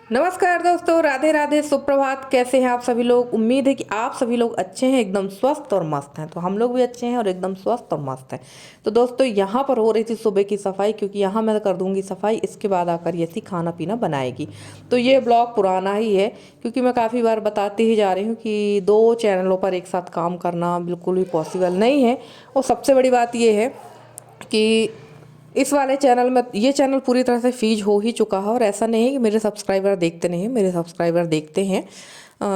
नमस्कार दोस्तों, राधे राधे, सुप्रभात। कैसे हैं आप सभी लोग? उम्मीद है कि आप सभी लोग अच्छे हैं, एकदम स्वस्थ और मस्त हैं। तो हम लोग भी अच्छे हैं और एकदम स्वस्थ और मस्त हैं। तो दोस्तों, यहाँ पर हो रही थी सुबह की सफाई, क्योंकि यहाँ मैं कर दूंगी सफाई, इसके बाद आकर यसी खाना पीना बनाएगी। तो ये ब्लॉग पुराना ही है, क्योंकि मैं काफ़ी बार बताती ही जा रही हूँ कि 2 चैनलों पर एक साथ काम करना बिल्कुल भी पॉसिबल नहीं है। और सबसे बड़ी बात ये है कि इस वाले चैनल में, ये चैनल पूरी तरह से फीज हो ही चुका है। और ऐसा नहीं है कि मेरे सब्सक्राइबर देखते नहीं हैं, मेरे सब्सक्राइबर देखते हैं।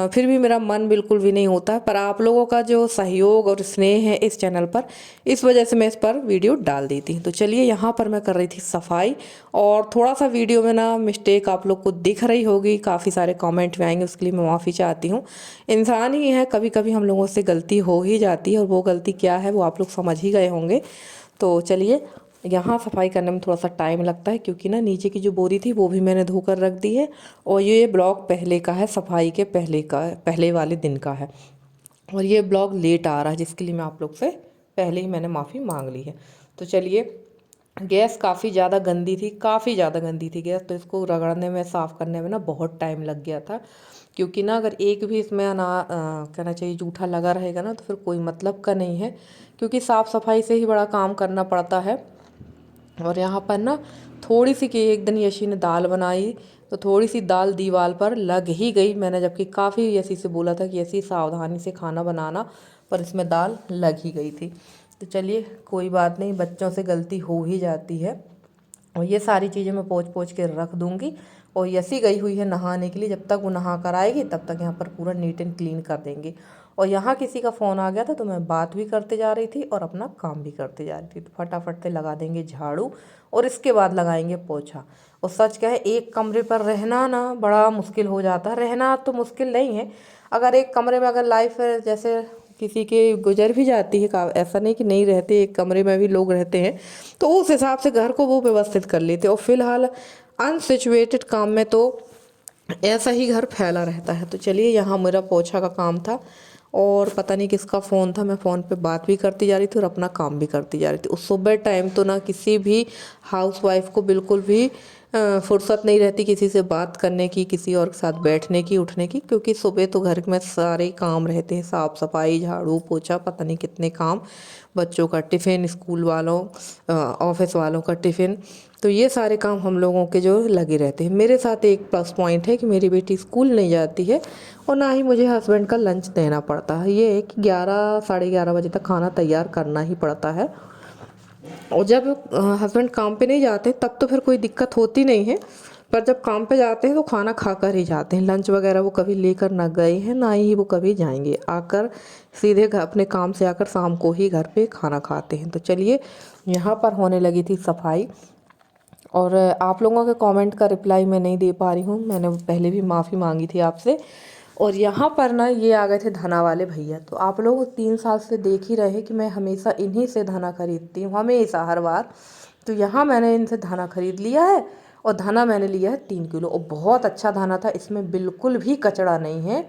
फिर भी मेरा मन बिल्कुल भी नहीं होता, पर आप लोगों का जो सहयोग और स्नेह है इस चैनल पर, इस वजह से मैं इस पर वीडियो डाल देती हूँ। तो चलिए, यहाँ पर मैं कर रही थी सफाई, और थोड़ा सा वीडियो में ना मिस्टेक आप लोग को दिख रही होगी, काफ़ी सारे कमेंट भी आएंगे, उसके लिए मैं माफ़ी चाहती हूँ। इंसान ही है, कभी कभी हम लोगों से गलती हो ही जाती है, और वो गलती क्या है वो आप लोग समझ ही गए होंगे। तो चलिए, यहाँ सफाई करने में थोड़ा सा टाइम लगता है, क्योंकि ना नीचे की जो बोरी थी वो भी मैंने धोकर रख दी है। और ये ब्लॉग पहले का है, सफाई के पहले वाले दिन का है। और ये ब्लॉग लेट आ रहा है, जिसके लिए मैं आप लोग से पहले ही मैंने माफ़ी मांग ली है। तो चलिए, गैस काफ़ी ज़्यादा गंदी थी, काफ़ी ज़्यादा गंदी थी गैस। तो इसको रगड़ने में, साफ़ करने में ना बहुत टाइम लग गया था। क्योंकि ना अगर एक भी इसमें कहना चाहिए जूठा लगा रहेगा ना, तो फिर कोई मतलब का नहीं है। क्योंकि साफ़ सफाई से ही बड़ा काम करना पड़ता है। और यहाँ पर ना थोड़ी सी, कि एक दिन यशी ने दाल बनाई, तो थोड़ी सी दाल दीवार पर लग ही गई। मैंने जबकि काफ़ी यशी से बोला था कि यशी सावधानी से खाना बनाना, पर इसमें दाल लग ही गई थी। तो चलिए, कोई बात नहीं, बच्चों से गलती हो ही जाती है। और ये सारी चीज़ें मैं पोंछ पोंछ के रख दूँगी। और यसी गई हुई है नहाने के लिए, जब तक वो नहा कर आएगी तब तक यहाँ पर पूरा नीट एंड क्लीन कर देंगे। और यहाँ किसी का फ़ोन आ गया था, तो मैं बात भी करते जा रही थी और अपना काम भी करते जा रही थी। तो फटाफट से लगा देंगे झाड़ू, और इसके बाद लगाएंगे पोछा। और सच क्या है, एक कमरे पर रहना ना बड़ा मुश्किल हो जाता है। रहना तो मुश्किल नहीं है, अगर एक कमरे में अगर लाइफ जैसे किसी के गुजर भी जाती है, ऐसा नहीं कि नहीं रहते, एक कमरे में भी लोग रहते हैं, तो उस हिसाब से घर को वो व्यवस्थित कर लेते। और फिलहाल अनसिचुएटेड काम में तो ऐसा ही घर फैला रहता है। तो चलिए, यहाँ मेरा पोछा का काम था, और पता नहीं किसका फ़ोन था, मैं फ़ोन पे बात भी करती जा रही थी और अपना काम भी करती जा रही थी। उस सुबह टाइम तो ना किसी भी हाउसवाइफ को बिल्कुल भी फुर्सत नहीं रहती किसी से बात करने की, किसी और के साथ बैठने की, उठने की। क्योंकि सुबह तो घर में सारे काम रहते हैं, साफ़ सफाई, झाड़ू पोछा, पता नहीं कितने काम, बच्चों का टिफ़िन, स्कूल वालों, ऑफिस वालों का टिफ़िन। तो ये सारे काम हम लोगों के जो लगे रहते हैं। मेरे साथ एक प्लस पॉइंट है कि मेरी बेटी स्कूल नहीं जाती है, और ना ही मुझे हस्बैंड का लंच देना पड़ता है। ये है कि 11 साढ़े 11 बजे तक खाना तैयार करना ही पड़ता है। और जब हस्बैंड काम पे नहीं जाते तब तो फिर कोई दिक्कत होती नहीं है, पर जब काम पे जाते हैं तो खाना खा कर ही जाते हैं। लंच वगैरह वो कभी लेकर ना गए हैं, ना ही वो कभी जाएंगे। आकर सीधे अपने काम से आकर शाम को ही घर पे खाना खाते हैं। तो चलिए, यहाँ पर होने लगी थी सफाई। और आप लोगों के कमेंट का रिप्लाई मैं नहीं दे पा रही हूँ, मैंने पहले भी माफ़ी मांगी थी आपसे। और यहाँ पर ना ये आ गए थे धना वाले भैया। तो आप लोग 3 साल से देख ही रहे कि मैं हमेशा इन्हीं से धना खरीदती हूँ, हमेशा हर बार। तो यहाँ मैंने इनसे धना खरीद लिया है, और धना मैंने लिया है 3 किलो, और बहुत अच्छा धना था, इसमें बिल्कुल भी कचड़ा नहीं है।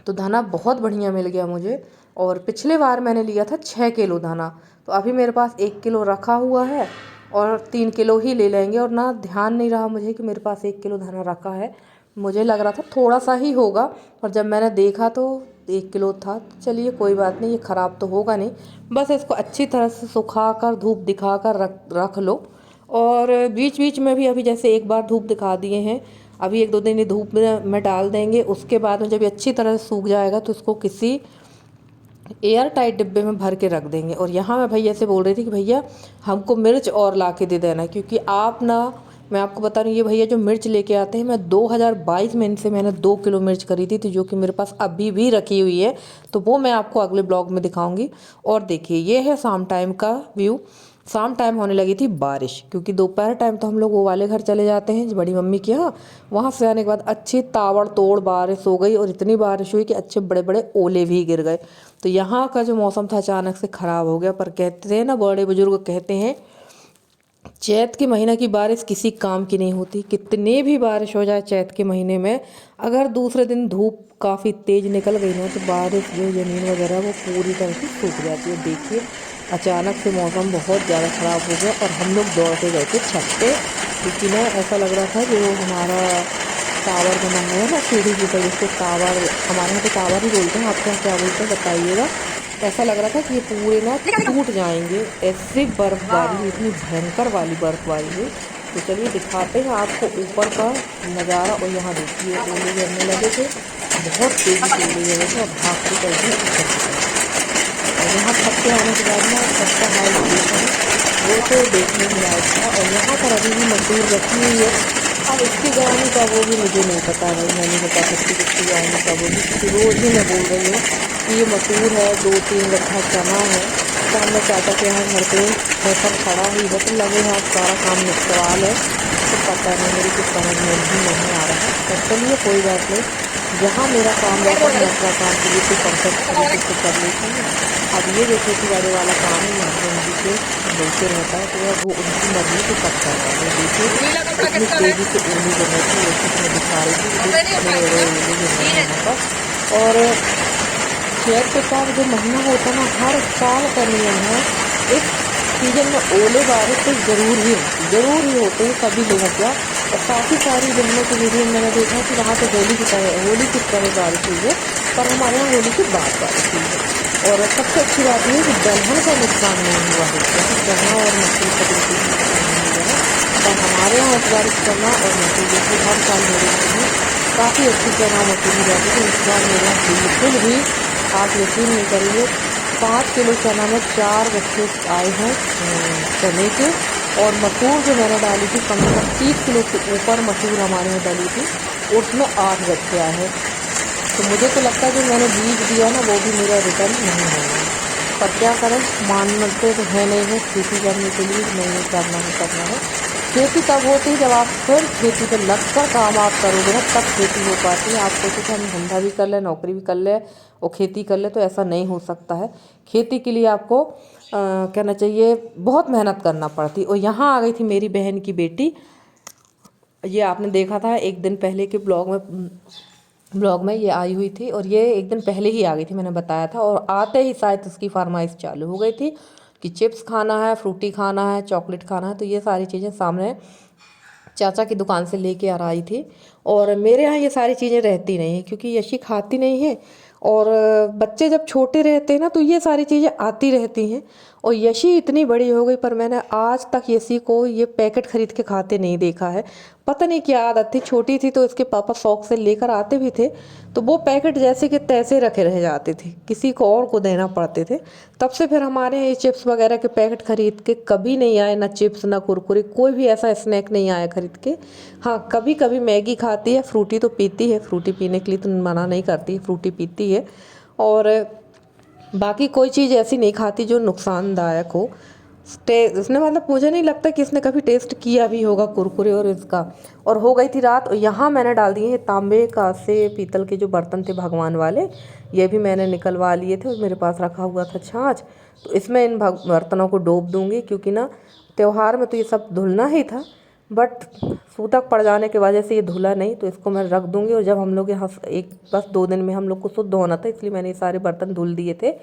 तो धना बहुत बढ़िया मिल गया मुझे। और पिछले बार मैंने लिया था 6 किलो धना, तो अभी मेरे पास 1 किलो रखा हुआ है, और 3 किलो ही ले लेंगे। और ना ध्यान नहीं रहा मुझे कि मेरे पास 1 किलो धना रखा है, मुझे लग रहा था थोड़ा सा ही होगा, पर जब मैंने देखा तो 1 किलो था। तो चलिए, कोई बात नहीं, ये ख़राब तो होगा नहीं। बस इसको अच्छी तरह से सुखा कर, धूप दिखा कर रख लो। और बीच बीच में भी, अभी जैसे एक बार धूप दिखा दिए हैं, अभी 1-2 दिन ये धूप में डाल देंगे। उसके बाद में जब ये अच्छी तरह से सूख जाएगा, तो इसको किसी एयर टाइट डिब्बे में भर के रख देंगे। और यहाँ मैं भैया से बोल रही थी कि भैया हमको मिर्च और ला के दे देना, क्योंकि आप ना, मैं आपको बता रही हूँ, ये भैया जो मिर्च लेके आते हैं, मैं 2022 में इनसे मैंने 2 किलो मिर्च खरीदी थी, जो कि मेरे पास अभी भी रखी हुई है। तो वो मैं आपको अगले ब्लॉग में दिखाऊंगी। और देखिए, ये है शाम टाइम का व्यू। शाम टाइम होने लगी थी बारिश, क्योंकि दोपहर टाइम तो हम लोग वो वाले घर चले जाते हैं बड़ी मम्मी के यहाँ। वहाँ से आने के बाद अच्छी ताबड़ तोड़ बारिश हो गई, और इतनी बारिश हुई कि अच्छे बड़े बड़े ओले भी गिर गए। तो यहाँ का जो मौसम था अचानक से ख़राब हो गया। पर कहते हैं ना, बड़े बुजुर्ग कहते हैं, चैत के महीना की बारिश किसी काम की नहीं होती। कितनी भी बारिश हो जाए चैत के महीने में, अगर दूसरे दिन धूप काफ़ी तेज़ निकल गई ना, तो बारिश जो ज़मीन वगैरह वो पूरी तरह से सूख जाती है। देखिए, अचानक से मौसम बहुत ज़्यादा ख़राब हो गया, और हम लोग दौड़ते गए थे छत पे, क्योंकि ना ऐसा लग रहा था जो हमारा टावर बना हुआ है ना सीढ़ी की तरह, जिसको टावर हमारे यहाँ पे टावर ही बोलते हैं, आपके यहाँ क्या बोलते हैं बताइएगा। ऐसा लग रहा था कि ये पूरे ना टूट जाएंगे, ऐसी बर्फबारी हुई, इतनी भयंकर वाली बर्फबारी हुई। तो चलिए दिखाते हैं आपको ऊपर का नज़ारा। और यहाँ देखिए ओले गिरने लगे थे, बहुत तेज़ी से ओले गिर रहे थे और भाग के चल दिए ऊपर की तरफ। और यहाँ छत पे आने के बाद ना सबका हाल देखा है, वो तो देखने में लायक था। और यहाँ पर अभी भी मजदूर रखी हुई है, अब इसकी गानी का वो भी मुझे नहीं पता भाई, मैं नहीं बता सकती किसकी गानी का वो भी, क्योंकि रोज़ ही मैं बोल रही हूँ कि ये मसूर है, 2-3 गट्ठा चना है। तो हम लोग चाचा के यहाँ घर पे सब खड़ा ही है, तो लगे हाथ सारा काम निकलवाल है। तो पता नहीं, मेरी कुछ समझ में भी नहीं आ रहा है। तो चलिए कोई बात नहीं, जहाँ मेरा काम रहता है मैं अपना काम के लिए तो परफेक्ट तरीके से कर लेती हूँ। अब ये जो खेती बाड़ी वाला काम है यहाँ पे उनकी से बोलते रहता है, तो वो उनकी मर्जी से कब कर रहा है। देखिए इतनी तेज़ी से ओले गिर रही थी, जैसे कि मैं दिखा रही थी कि इतने बड़े ओले गिर रहे हैं यहाँ पर। और चैत का जो महीना होता है ना, हर साल का नियम है, इस सीजन में ओले बारिश तो ज़रूर ही होते हैं सभी लोगों का। और काफ़ी सारी बहनों की वीडियो में मैंने देखा कि वहाँ तो होली की तरह बारिश हुई है, पर हमारे यहाँ होली की बाद बारिश हुई है। और सबसे अच्छी बात यह है कि दलहन का नुकसान नहीं हुआ है, क्योंकि चना और मसूर का बिल्कुल नुकसान नहीं हुआ है। पर हमारे यहाँ इस बार चना और मसूर की हर साल मेरे घर में काफ़ी अच्छी चना मसूर जाती है। इस बार मेरे यहाँ बिल्कुल भी, आप यकीन नहीं करेंगे, 5 किलो चना में 4 बच्चे आए हैं चने के। और मसूर जो मैंने डाली थी कम से कम 30 किलो से ऊपर मसूर हमारे यहाँ डली थी, उसमें 8 बच्चे आए हैं। तो मुझे तो लगता है कि मैंने बीज दिया ना वो भी मेरा रिटर्न नहीं होगा, पर क्या करें, मानते तो है नहीं है, खेती करने के लिए नहीं करना है। खेती तब होती है जब आप फिर खेती पर लग कर काम आप करोगे ना, तब खेती हो पाती है। आप सोचो कि हम धंधा भी कर लें, नौकरी भी कर लें और खेती कर ले, तो ऐसा नहीं हो सकता है। खेती के लिए आपको कहना चाहिए बहुत मेहनत करना पड़ती। और यहाँ आ गई थी मेरी बहन की बेटी, ये आपने देखा था एक दिन पहले के ब्लॉग में ये आई हुई थी, और ये एक दिन पहले ही आ गई थी, मैंने बताया था। और आते ही शायद उसकी फरमाइश चालू हो गई थी कि चिप्स खाना है, फ्रूटी खाना है, चॉकलेट खाना है। तो ये सारी चीज़ें सामने चाचा की दुकान से लेके आ रही थी। और मेरे यहाँ ये सारी चीज़ें रहती नहीं हैं, क्योंकि यशी खाती नहीं है। और बच्चे जब छोटे रहते हैं ना, तो ये सारी चीज़ें आती रहती हैं। और यशी इतनी बड़ी हो गई, पर मैंने आज तक यशी को ये पैकेट खरीद के खाते नहीं देखा है। पता नहीं क्या आदत थी, छोटी थी तो इसके पापा शौक से लेकर आते भी थे, तो वो पैकेट जैसे कि तैसे रखे रह जाते थे, किसी को और को देना पड़ते थे। तब से फिर हमारे ये चिप्स वगैरह के पैकेट खरीद के कभी नहीं आए, ना चिप्स ना कुरकुरे, कोई भी ऐसा स्नैक नहीं आया खरीद के। हाँ, कभी कभी मैगी खाती है, फ्रूटी तो पीती है, फ्रूटी पीने के लिए तो मना नहीं करती है, फ्रूटी पीती है। और बाकी कोई चीज़ ऐसी नहीं खाती जो नुकसानदायक हो। उसने मतलब मुझे नहीं लगता कि इसने कभी टेस्ट किया भी होगा कुरकुरे और इसका। और हो गई थी रात, और यहाँ मैंने डाल दिए हैं तांबे का से पीतल के जो बर्तन थे भगवान वाले, ये भी मैंने निकलवा लिए थे, और मेरे पास रखा हुआ था छाछ। तो इसमें इन बर्तनों को डोब दूँगी, क्योंकि ना त्यौहार में तो ये सब धुलना ही था, बट सूतक पड़ जाने की वजह से ये धुला नहीं, तो इसको मैं रख दूँगी। और जब हम लोग यहाँ बस 2 दिन में हम लोग को शुद्ध होना था, इसलिए मैंने ये सारे बर्तन धुल दिए थे।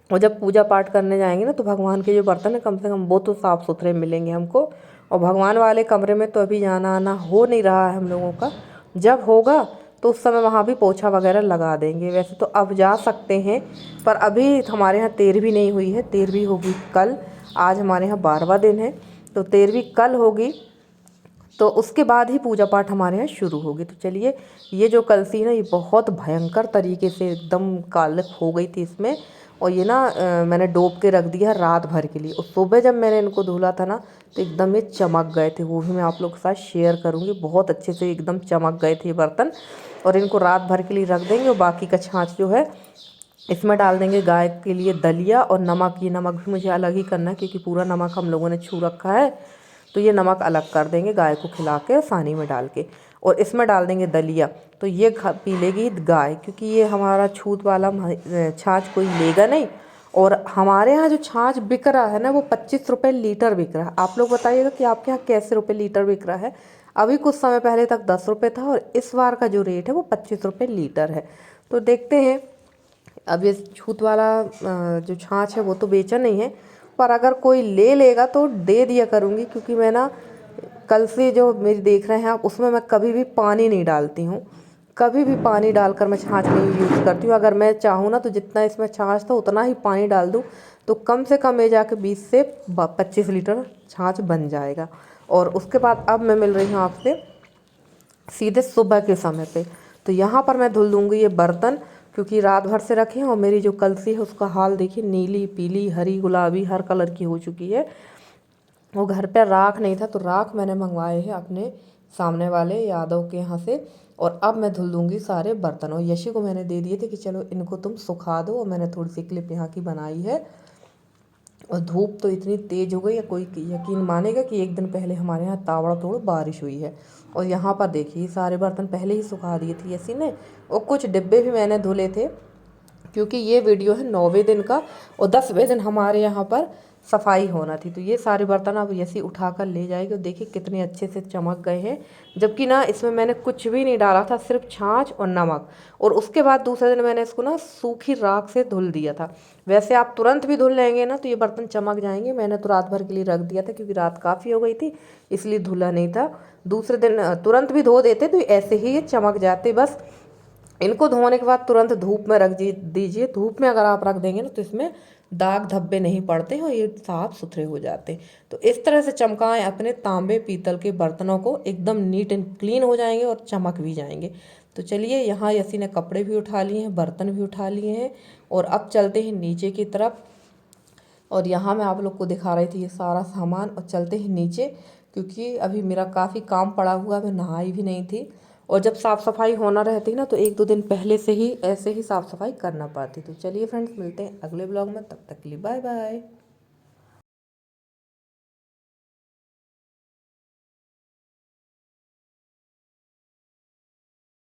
और जब पूजा पाठ करने जाएंगे ना, तो भगवान के जो बर्तन है कम से कम वो तो साफ़ सुथरे मिलेंगे हमको। और भगवान वाले कमरे में तो अभी जाना आना हो नहीं रहा है हम लोगों का, जब होगा तो उस समय वहाँ भी पोछा वगैरह लगा देंगे। वैसे तो अब जा सकते हैं, पर अभी हमारे यहाँ 13वीं नहीं हुई है, 13वीं होगी कल। आज हमारे यहाँ 12वां दिन है, तो 13वीं कल होगी, तो उसके बाद ही पूजा पाठ हमारे यहाँ शुरू होगी। तो चलिए, ये जो कलसी ना, ये बहुत भयंकर तरीके से एकदम कालिक हो गई थी इसमें। और ये ना मैंने डोब के रख दिया रात भर के लिए। और सुबह जब मैंने इनको धुला था ना, तो एकदम ये चमक गए थे, वो भी मैं आप लोग के साथ शेयर करूँगी। बहुत अच्छे से एकदम चमक गए थे ये बर्तन। और इनको रात भर के लिए रख देंगे, और बाकी का छाछ जो है इसमें डाल देंगे गाय के लिए दलिया और नमक। ये नमक भी मुझे अलग ही करना है, क्योंकि पूरा नमक हम लोगों ने छू रखा है, तो ये नमक अलग कर देंगे गाय को खिला के सानी में डाल के। और इसमें डाल देंगे दलिया, तो ये पी लेगी गाय, क्योंकि ये हमारा छूत वाला छाछ कोई लेगा नहीं। और हमारे यहाँ जो छाछ बिक रहा है ना, वो 25 रुपये लीटर बिक रहा है। आप लोग बताइएगा कि आपके यहाँ कैसे रुपये लीटर बिक रहा है। अभी कुछ समय पहले तक 10 रुपये था, और इस बार का जो रेट है वो 25 रुपये लीटर है। तो देखते हैं, अब ये छूत वाला जो छाछ है वो तो बेचा नहीं है, पर अगर कोई ले लेगा तो दे दिया करूँगी, क्योंकि मैं ना कल से जो मेरी देख रहे हैं आप, उसमें मैं कभी भी पानी नहीं डालती हूँ, कभी भी पानी डालकर मैं छाछ नहीं यूज़ करती हूँ। अगर मैं चाहूँ ना तो जितना इसमें छाछ था उतना ही पानी डाल दूँ तो कम से कम ये जाके 20 से 25 लीटर छाछ बन जाएगा। और उसके बाद अब मैं मिल रही हूँ आपसे सीधे सुबह के समय पे। तो यहाँ पर मैं धुल दूँगी ये बर्तन, क्योंकि रात भर से रखे हैं और मेरी जो कलसी है उसका हाल देखिए, नीली पीली हरी गुलाबी हर कलर की हो चुकी है। वो घर पे राख नहीं था तो राख मैंने मंगवाए हैं अपने सामने वाले यादव के यहाँ से। और अब मैं धुल दूँगी सारे बर्तन, और यशी को मैंने दे दिए थे कि चलो इनको तुम सुखा दो, और मैंने थोड़ी सी क्लिप यहाँ की बनाई है। और धूप तो इतनी तेज़ हो गई है, कोई यकीन मानेगा कि एक दिन पहले हमारे यहाँ ताबड़तोड़ बारिश हुई है। और यहाँ पर देखिए सारे बर्तन पहले ही सुखा दिए थे यसी ने, और कुछ डिब्बे भी मैंने धुले थे, क्योंकि ये वीडियो है 9वें दिन का और 10वें दिन हमारे यहाँ पर सफाई होना थी। तो ये सारे बर्तन अब ऐसे उठा कर ले जाएगी। और देखिए कितने अच्छे से चमक गए हैं, जबकि ना इसमें मैंने कुछ भी नहीं डाला था, सिर्फ छाछ और नमक। और उसके बाद दूसरे दिन मैंने इसको ना सूखी राख से धुल दिया था। वैसे आप तुरंत भी धुल लेंगे ना तो ये बर्तन चमक जाएंगे। मैंने तो रात भर के लिए रख दिया था, क्योंकि रात काफ़ी हो गई थी इसलिए धुला नहीं था। दूसरे दिन तुरंत भी धो देते तो ऐसे ही ये चमक जाते। बस इनको धोने के बाद तुरंत धूप में रख दीजिए। धूप में अगर आप रख देंगे ना तो इसमें दाग धब्बे नहीं पड़ते और ये साफ सुथरे हो जाते। तो इस तरह से चमकाएं अपने तांबे पीतल के बर्तनों को, एकदम नीट एंड क्लीन हो जाएंगे और चमक भी जाएंगे। तो चलिए, यहाँ यसी ने कपड़े भी उठा लिए हैं, बर्तन भी उठा लिए हैं, और अब चलते हैं नीचे की तरफ। और यहाँ मैं आप लोग को दिखा रही थी ये सारा सामान, और चलते हैं नीचे, क्योंकि अभी मेरा काफ़ी काम पड़ा हुआ, मैं नहाई भी नहीं थी। और जब साफ़ सफाई होना रहती ना तो 1-2 दिन पहले से ही ऐसे ही साफ़ सफाई करना पड़ती। तो चलिए फ्रेंड्स, मिलते हैं अगले ब्लॉग में, तब तक के लिए बाय बाय।